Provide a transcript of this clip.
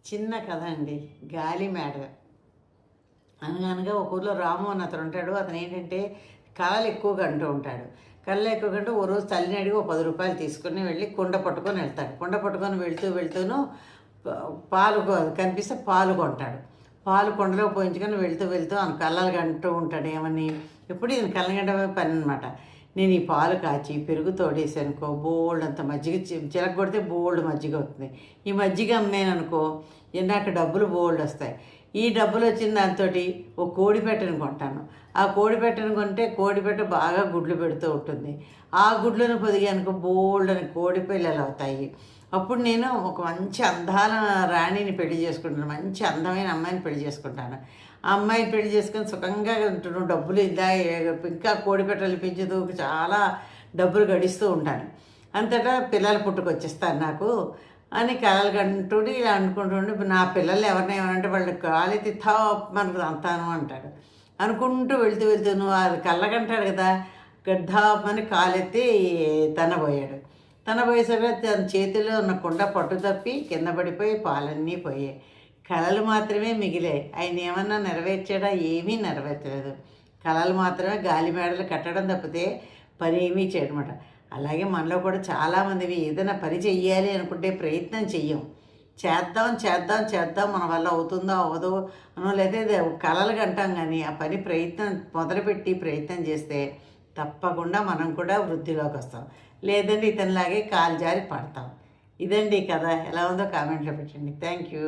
చిన్న కథ అండి. గాలి మేడ. అనగనగా ఒక ఊర్లో రాము అని అతను ఉంటాడు. అతను ఏంటంటే కళలు ఎక్కువగా అంటూ ఉంటాడు. కళలు ఎక్కువగా అంటే ఓ రోజు తల్లిని అడిగి ఓ 10 రూపాయలు తీసుకుని వెళ్ళి కుండ పట్టుకొని వెళ్తాడు. కుండ పట్టుకొని వెళ్తూను పాలు కనిపిస్తే పాలు కొంటాడు. పాలు కుండలో పోయించుకొని వెళ్తూ కళ్ళలు కంటూ ఉంటాడు. ఏమని ఎప్పుడు ఇది కళ్ళగంటమే పని అనమాట. నేను ఈ పాలు కాచి పెరుగు తోడేసానుకో బోల్డ్ అంత మజ్జిగ చిలక కొడితే బోల్డ్ మజ్జిగ అవుతుంది. ఈ మజ్జిగ అమ్మాను అనుకో నాకు డబ్బులు బోల్డ్ వస్తాయి. ఈ డబ్బులు వచ్చిన దాంతో ఓ కోడి పెట్టను కొంటాను. ఆ కోడి పెట్టను కొంటే కోడి పెట్ట బాగా గుడ్లు పెడుతూ ఉంటుంది. ఆ గుడ్లను పొదిగానుకో బోల్డ్ అని కోడి పిల్లలు అవుతాయి. అప్పుడు నేను ఒక మంచి అందాల రాణిని పెళ్లి చేసుకుంటాను. మంచి అందమైన అమ్మాయిని పెళ్లి చేసుకుంటాను. ఆ అమ్మాయిని పెళ్లి చేసుకొని సుఖంగా ఉంటున్నాను. డబ్బులు ఇంకా కోడి పెట్టలు పెంచుతూ చాలా డబ్బులు గడిస్తూ ఉంటాను. అంతటా పిల్లలు పుట్టుకొచ్చేస్తారు నాకు అని కలలు కంటుండి ఇలా అనుకుంటుండి నా పిల్లలు ఎవరిని ఏమనంటే వాళ్ళు కాలెత్తి మనకు అంతాను అంటాడు. అనుకుంటూ వెళ్తూ అది కళ్ళకంటాడు కదా గడ్డామని కాలెత్తి తనబోయాడు. తనబోయేసరికి తన చేతిలో ఉన్న కుండ పట్టు తప్పి కింద పడిపోయి పాలన్నీ పోయాయి. కళలు మాత్రమే మిగిలాయి. ఆయన ఏమన్నా నెరవేర్చాడా? ఏమీ నెరవేర్చలేదు. కళలు మాత్రమే గాలి మేడలు కట్టడం తప్పితే పని ఏమీ చేయడమాట. అలాగే మనలో కూడా చాలామందివి ఏదైనా పని చెయ్యాలి అనుకుంటే ప్రయత్నం చెయ్యం. చేద్దాం మన వల్ల అవుతుందో అవ్వదో అనో లేదా కలలు కంటాం. కానీ ఆ పని మొదలుపెట్టి ప్రయత్నం చేస్తే తప్పకుండా మనం కూడా వృద్ధిలోకి వస్తాం. లేదంటే ఇతనిలాగే కాలు జారి పడతాం. ఇదండి కథ. ఎలా ఉందో కామెంట్లో పెట్టండి. Thank you.